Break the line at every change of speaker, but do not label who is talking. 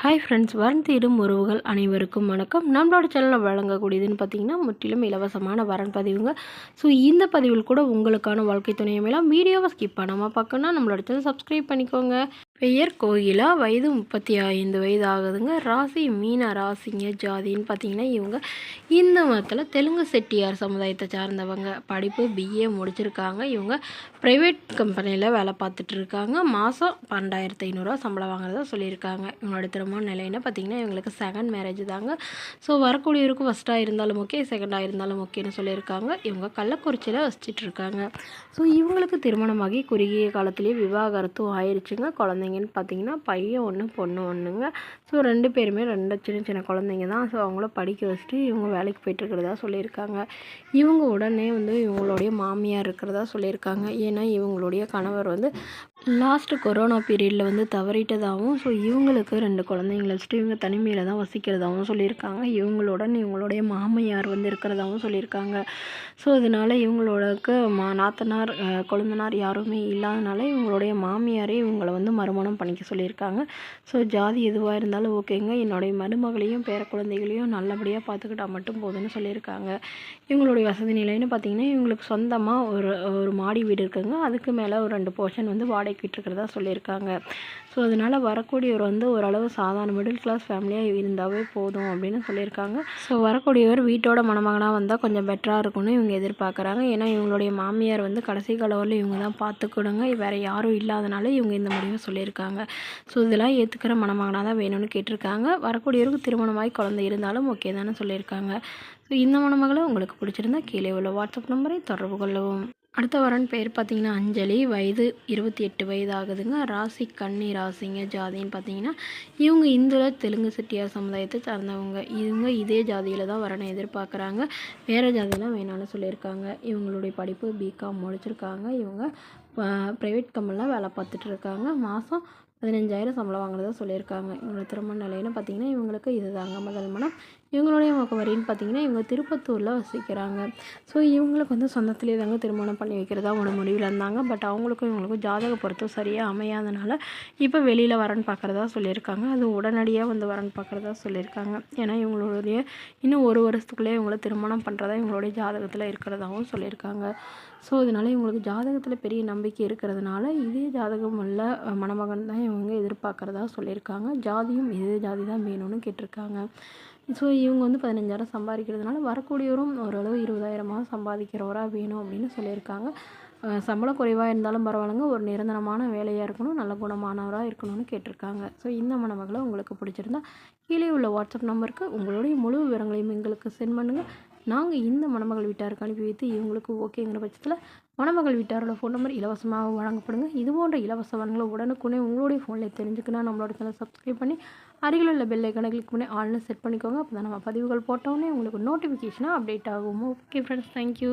Hi friends, வரன் தேடும் உறவுகள் அனைவருக்கும் வணக்கம். நம்மளோட சேனலில் வழங்கக்கூடியதுன்னு பார்த்தீங்கன்னா முற்றிலும் இலவசமான வரன் பதிவுங்க. ஸோ இந்த பதிவில் கூட உங்களுக்கான வாழ்க்கை துணையை மேலாம் வீடியோவை ஸ்கிப் பண்ணாமல் பார்க்கணுன்னா நம்மளோட சேனல் சப்ஸ்கிரைப் பண்ணிக்கோங்க. பெயர் கோகிலா, வயது 35 வயது ஆகுதுங்க. ராசி மீன ராசிங்க. ஜாதின்னு பார்த்தீங்கன்னா இவங்க இந்து மதத்தில் தெலுங்கு செட்டியார் சமுதாயத்தை சார்ந்தவங்க. படிப்பு பிஏ முடிச்சிருக்காங்க. இவங்க ப்ரைவேட் கம்பெனியில் வேலை பார்த்துட்டு இருக்காங்க. மாதம் 12,500 சம்பளம் வாங்குறதா சொல்லியிருக்காங்க. இவங்களோட திருமண நிலைன்னு பார்த்தீங்கன்னா இவங்களுக்கு செகண்ட் மேரேஜ் தாங்க. ஸோ வரக்கூடியவருக்கு ஃபஸ்ட்டாக இருந்தாலும் ஓகே, செகண்டாக இருந்தாலும் ஓகேன்னு சொல்லியிருக்காங்க. இவங்க கள்ளக்குறிச்சியில் வசிச்சுட்டு இருக்காங்க. ஸோ இவங்களுக்கு திருமணமாகி குறுகிய காலத்திலேயே விவாகரத்தும் ஆயிடுச்சுங்க. குழந்தைங்கன்னு பார்த்தீங்கன்னா பையன் ஒன்று பொண்ணு ஒன்றுங்க. ஸோ 2 பேருமே 2 சின்ன சின்ன குழந்தைங்க தான். ஸோ அவங்கள படிக்க வச்சுட்டு இவங்க வேலைக்கு போயிட்டுருக்கிறதா சொல்லியிருக்காங்க. இவங்க உடனே இவங்களுடைய மாமியார் இருக்கிறதா சொல்லியிருக்காங்க. ஏன்னா இவங்களுடைய கணவர் லாஸ்ட்டு கொரோனா பீரியடில் தவறிட்டதாகவும், ஸோ இவங்களுக்கு 2 குழந்தைங்கள வச்சுட்டு இவங்க தனிமையில் தான் வசிக்கிறதாகவும் சொல்லியிருக்காங்க. இவங்களுடைய மாமியார் இருக்கிறதாகவும் சொல்லியிருக்காங்க. ஸோ அதனால் இவங்களோடக்கு நாத்தனார் கொழுந்தனார் யாருமே இல்லாதனால இவங்களுடைய மாமியாரே இவங்களை மறுமணம் பண்ணிக்க சொல்லியிருக்காங்க. ஸோ ஜாதி எதுவாக இருந்தாலும் ஓகேங்க, என்னுடைய மருமகளையும் பேர குழந்தைகளையும் நல்லபடியாக பார்த்துக்கிட்டா மட்டும் போதுன்னு சொல்லியிருக்காங்க. இவங்களுடைய வசதி நிலைன்னு பார்த்திங்கன்னா இவங்களுக்கு சொந்தமாக ஒரு மாடி வீடு இருக்குங்க. அதுக்கு மேலே ஒரு 2 போர்ஷன் வாடகைக்கு விட்டுருக்கிறதா சொல்லியிருக்காங்க. ஸோ அதனால் வரக்கூடியவர் ஓரளவு சாதாரண மிடில் கிளாஸ் ஃபேமிலியாக இருந்தாவே போதும் அப்படின்னு சொல்லியிருக்காங்க. ஸோ வரக்கூடியவர் வீட்டோட மணமகனாக வந்தால் கொஞ்சம் பெட்டராக இருக்கும்னு இவங்க எதிர்பார்க்குறாங்க. ஏன்னா இவங்களுடைய மாமியார் கடைசி காலவரில் இவங்க தான் பார்த்துக்கிடுங்க, வேறு யாரும் இல்லாதனால இவங்க இந்த முடிவை சொல்லியிருக்காங்க. ஸோ இதெல்லாம் ஏற்றுக்கிற மணமகனாக தான் வேணும்னு கேட்டிருக்காங்க. வரக்கூடியவருக்கு திருமணமாகி குழந்தை இருந்தாலும் ஓகே தானே சொல்லியிருக்காங்க. ஸோ இந்த மணமகளை உங்களுக்கு பிடிச்சிருந்தா கீழே உள்ள வாட்ஸ்அப் நம்பரை தொடர்பு கொள்ளவும். அடுத்த வரன் பேர் பார்த்திங்கன்னா அஞ்சலி, வயது 28 வயது ஆகுதுங்க. ராசி கன்னி ராசிங்க. ஜாதின்னு பார்த்தீங்கன்னா இவங்க இந்துல தெலுங்கு செட்டியார் சமுதாயத்தை சார்ந்தவங்க. இவங்க இதே ஜாதியில் தான் வரனை எதிர்பார்க்குறாங்க. வேறு ஜாதியெலாம் வேணாலும் சொல்லியிருக்காங்க. இவங்களுடைய படிப்பு பிகாம் முடிச்சிருக்காங்க. இவங்க ப்ரைவேட் கம்பெனியில் வேலை பார்த்துட்டு இருக்காங்க. மாதம் 15,000 சம்பளம் வாங்குறதா சொல்லியிருக்காங்க. இவங்களோட திருமண நிலைன்னு பார்த்திங்கன்னா இவங்களுக்கு இதுதாங்க முதல் மனம். இவங்களுடைய முகவரின்னு பார்த்திங்கன்னா இவங்க திருப்பத்தூரில் வசிக்கிறாங்க. ஸோ இவங்களுக்கு சொந்தத்திலே தாங்க திருமணம் பண்ணி வைக்கிறதா ஒரு முடிவில் இருந்தாங்க. பட் அவங்களுக்கும் இவங்களுக்கும் ஜாதக பொருத்தம் சரியாக அமையாதனால இப்போ வெளியில் வரன் பார்க்குறதா சொல்லியிருக்காங்க. அது உடனடியாக வரன் பார்க்குறதா சொல்லியிருக்காங்க. ஏன்னா இவங்களுடைய இன்னும் 1 வருஷத்துக்குள்ளே இவங்கள திருமணம் பண்ணுறதா இவங்களுடைய ஜாதகத்தில் இருக்கிறதாகவும் சொல்லியிருக்காங்க. ஸோ இதனால் இவங்களுக்கு ஜாதகத்தில் பெரிய நம்பிக்கை இருக்கிறதுனால இதே ஜாதகம் உள்ள மணமகன் தான் இவங்க எதிர்பார்க்குறதா சொல்லியிருக்காங்க. ஜாதியும் இதே ஜாதி தான் வேணும்னு கேட்டிருக்காங்க. ஸோ இவங்க 15,000 சம்பாதிக்கிறதுனால வரக்கூடியவரும் ஓரளவு 20,000 சம்பாதிக்கிறவராக வேணும் அப்படின்னு சொல்லியிருக்காங்க. சம்பளம் குறைவாக இருந்தாலும் பரவாயில்லைங்க, ஒரு நிரந்தரமான வேலையாக இருக்கணும், நல்ல குணமானவராக இருக்கணும்னு கேட்டிருக்காங்க. ஸோ இந்த மணமகளை உங்களுக்கு பிடிச்சிருந்தா கீழே உள்ள வாட்ஸ்அப் நம்பருக்கு உங்களுடைய முழு விவரங்களையும் எங்களுக்கு சென்ட் பண்ணுங்கள். நாங்கள் இந்த மணமகள் வீட்டாருக்கு அனுப்பி வைத்து இவங்களுக்கு ஓகேங்கிற பட்சத்தில் மணமகள் வீட்டாரோட ஃபோன் நம்பர் இலவசமாக வழங்கப்படுங்க. இது போன்ற இலவச வரன்களை உடனுக்குடனே உங்களுடைய ஃபோனில் தெரிஞ்சுக்கணும். நம்மளோட சேனல் சப்ஸ்கிரைப் பண்ணி அருகில் உள்ள பெல் ஐக்கானை கிளிக் பண்ணி ஆல்னு செட் பண்ணிக்கோங்க. அப்போ தான் நம்ம பதிவுகள் போட்டோன்னே உங்களுக்கு நோட்டிஃபிகேஷனாக அப்டேட் ஆகும். Okay friends, thank you.